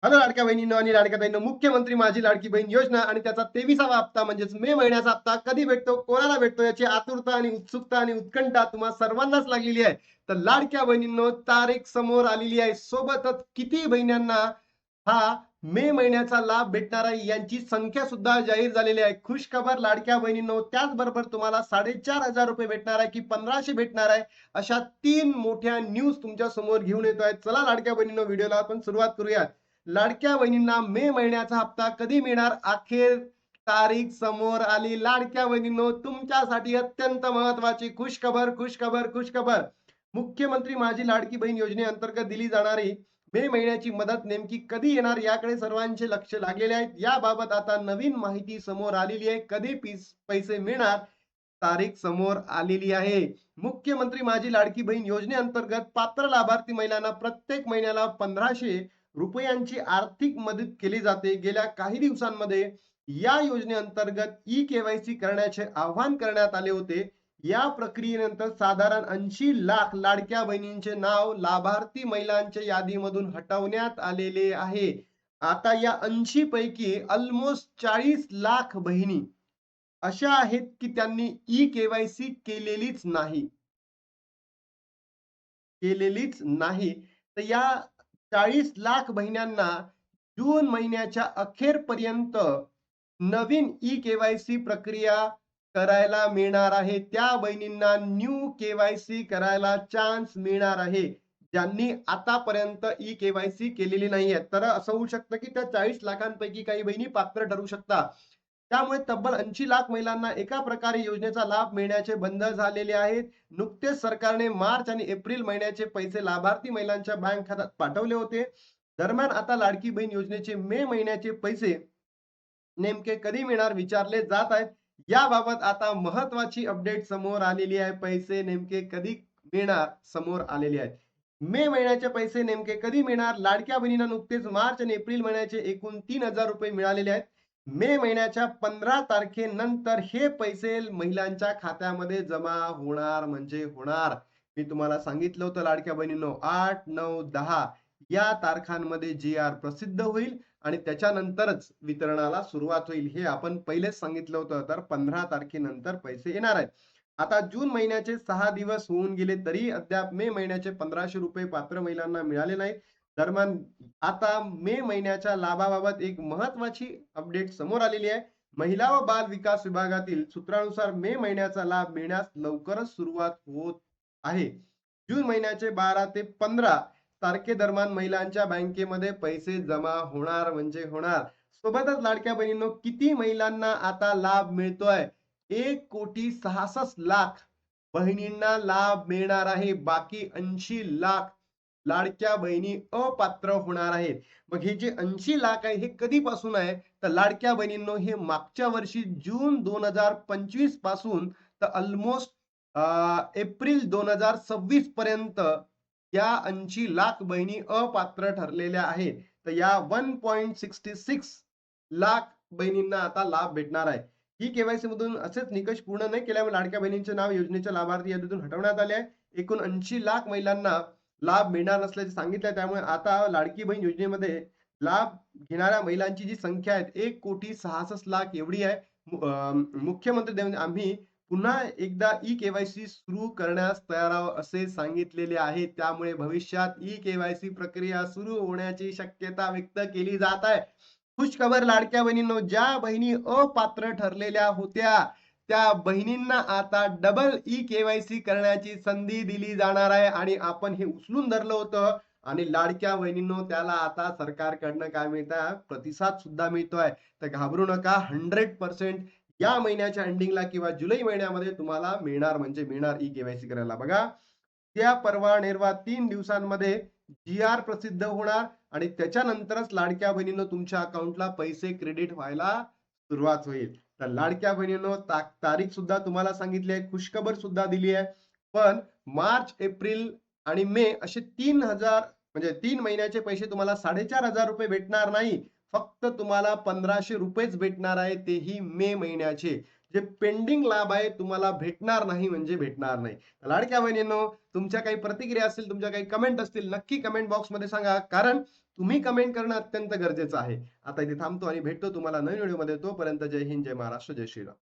Hello लाडक्या बहिणींनो आणि लाडक्या ताईंनो, मुख्यमंत्री माझी लाडकी बहीण योजना आणि त्याचा 23वा हप्ता म्हणजेच मे महिन्याचा हप्ता कधी भेटतो, कोणाला भेटतो याची आतुरता आणि उत्सुकता आणि उत्कंठा तुम्हा सर्वांनाच लागलेली आहे. तर लाडक्या बहिणींनो, तारीख समोर आलेली आहे. सोबतच किती बहिणींना हा मे महिन्याचा लाभ भेटणार आहे यांची संख्या सुद्धा जाहीर झालेली आहे. खुश खबर लाडक्या बहिणींनो, त्याचबरोबर तुम्हाला 4,500 रुपये भेटणार आहे की 1,500 भेटणार आहे, अशा 3 मोठ्या न्यूज तुमच्या समोर घेऊन येतो आहे. चला लाडक्या बहिणींनो, व्हिडिओला आपण सुरुवात करूया. लाडक्या बहिणींना मे महिन्याचा हप्ता कधी मिळणार, अखेर तारीख समोर आली. लाडक्या बहिणींनो, तुमच्यासाठी अत्यंत महत्वाची खुशखबर खुशखबर खुशखबर. मुख्यमंत्री माझी लाडकी बहीण योजनेअंतर्गत दिली जाणारी मे महिन्याची मदत नेमकी कधी येणार याकडे सर्वांचे लक्ष लागलेले आहेत. याबाबत आता नवीन माहिती समोर आलेली आहे. कधी पैसे मिळणार, तारीख समोर आलेली आहे. मुख्यमंत्री माझी लाडकी बहीण योजनेअंतर्गत पात्र लाभार्थी महिलांना प्रत्येक महिन्याला 1,500 रुपयांची आर्थिक मदत केली जाते. गेल्या काही दिवसांमध्ये या योजनेअंतर्गत ई-केवायसी करण्याचे आवाहन करण्यात आले होते. या प्रक्रियेनंतर साधारण 80 लाख लाडक्या बहिणींचे नाव लाभार्थी महिलांच्या यादीमधून हटवण्यात आलेले आहे. आता या 80 पैकी ऑलमोस्ट 40 लाख बहिणी अशा आहेत की त्यांनी ई-केवायसी केलेलीच नाही. तर या 40 लाख बहिण्यांना जून महिन्याच्या अखेरपर्यंत नवीन ई-केवायसी प्रक्रिया करायला मिळणार आहे. त्या बहिणींना न्यू केवायसी करायला चान्स मिळणार आहे, ज्यांनी आतापर्यंत ई-केवायसी केलेली नाहीये. तर असं होऊ शकतं की त्या 40 लाखांपैकी काही बहिणी पात्र ठरू शकतात. त्यामुळे तब्बल 80 लाख महिलांना एका प्रकारे योजनेचा लाभ मिळण्याचे बंद झालेले आहेत. नुकतेच सरकारने मार्च आणि एप्रिल महिन्याचे पैसे लाभार्थी महिलांच्या बँक खात्यात पाठवले होते. दरम्यान आता लाडकी बहीण योजनेचे मे महिन्याचे पैसे नेमके कधी मिळणार विचारले जात आहेत. याबाबत आता महत्वाची अपडेट समोर आलेली आहे. पैसे नेमके कधी मिळणार समोर आलेले आहेत. मे महिन्याचे पैसे नेमके कधी मिळणार? लाडक्या बहिणींना नुकतेच मार्च आणि एप्रिल महिन्याचे एकूण 3,000 रुपये मिळालेले आहेत. मे महिन्याच्या 15 तारखेनंतर हे पैसे महिलांच्या खात्यामध्ये जमा होणार म्हणजे होणार. मी तुम्हाला सांगितलं होतं लाडक्या बहिणींनो, 8, 9, 10 या तारखांमध्ये जी-आर प्रसिद्ध होईल आणि त्याच्यानंतरच वितरणाला सुरुवात होईल. हे आपण पहिलेच सांगितलं होतं. तर 15 तारखेनंतर पैसे येणार आहेत. आता जून महिन्याचे 6 दिवस होऊन गेले तरी अद्याप मे महिन्याचे 1,500 रुपये पात्र महिलांना मिळाले नाहीत. दरम्यान आता मे महिन्याच्या लाभाबाबत एक महत्वाची अपडेट समोर आलेली आहे. महिला व बाल विकास विभागातील सूत्रानुसार मे महिन्याचा लाभ मिळण्यास लवकरच सुरुवात होत आहे. जून महिन्याचे 12 ते 15 तारखेदरम्यान महिलांच्या बँकेमध्ये पैसे जमा होणार म्हणजे होणार. सोबतच लाडक्या बहिणींनो, किती महिलांना आता लाभ मिळतोय? 1,66,00,000 बहिणींना लाभ मिळणार आहे. बाकी 80 लाख लाडक्या बहिणी अपात्र होणार आहेत. मग हे जे 80 लाख आहे हे कधीपासून आहे? तर लाडक्या बहिणींनो, हे मागच्या वर्षी जून 2025 पासून तर ऑलमोस्ट एप्रिल 2026 पर्यंत या 80 लाख बहिणी अपात्र ठरलेल्या आहेत. तर या 1.66 लाख बहिणींना आता लाभ भेटणार आहे. ही केवायसी मधून असेच निकष पूर्ण नाही केल्यामुळे लाडक्या बहिणींचे नाव योजनेच्या लाभार्थी यादीतून हटवण्यात आले आहे. एकूण 80 लाख महिलांना लाभ मिळणार नसल्याचे सांगितले. त्यामुळे आता लाडकी बहीण योजनेमध्ये लाभ घेणाऱ्या महिलांची जी संख्या आहे 1,66,00,000 एवढी आहे. मुख्यमंत्री देवेंद्र आम्ही पुन्हा एकदा ई-केवायसी सुरू करण्यास तयार आहोत असे सांगितलेले आहे. त्यामुळे भविष्यात ई-केवायसी प्रक्रिया सुरू होण्याची शक्यता व्यक्त केली जात आहे. खुशखबर लाडक्या बहिणींनो, ज्या बहिणी अपात्र ठरलेल्या होत्या त्या बहिणींना आता डबल ई-केवायसी करण्याची संधी दिली जाणार आहे आणि आपण हे उचलून धरलं होतं आणि लाडक्या बहिणींनो, त्याला आता सरकारकडनं काय मिळतंय? प्रतिसाद सुद्धा मिळतोय. तर घाबरू नका. 100% या महिन्याच्या एंडिंगला किंवा जुलै महिन्यामध्ये तुम्हाला मिळणार म्हणजे मिळणार ई-केवायसी करायला. बघा, त्या परवा नेरवा 3 दिवसांमध्ये जी-आर प्रसिद्ध होणार आणि त्याच्यानंतरच लाडक्या बहिणींनो तुमच्या अकाउंटला पैसे क्रेडिट व्हायला सुरुवात होईल. तर लाडक्या बहिणींनो, तारीख सुद्धा तुम्हाला सांगितली आहे, खुशखबर सुद्धा दिली आहे. पण मार्च, एप्रिल आणि मे असे 3,000 म्हणजे 3 महिन्याचे पैसे तुम्हाला 4,500 रुपये भेटणार नाही. फक्त तुम्हाला 1,500 रुपयेच भेटणार आहे, तेही मे महिन्याचे. जे पेंडिंग लाभ आहे तुम्हाला भेटणार नाही म्हणजे भेटणार नाही. लाडक्या बहिणींनो, तुमच्या काही प्रतिक्रिया असतील, तुमच्या काही कमेंट असतील, नक्की कमेंट बॉक्समध्ये सांगा. कारण तुम्ही कमेंट करणं अत्यंत गरजेचं आहे. आता इथे थांबतो आणि भेटतो तुम्हाला नवीन व्हिडिओमध्ये. तोपर्यंत जय हिंद, जय महाराष्ट्र, जय श्रीराम.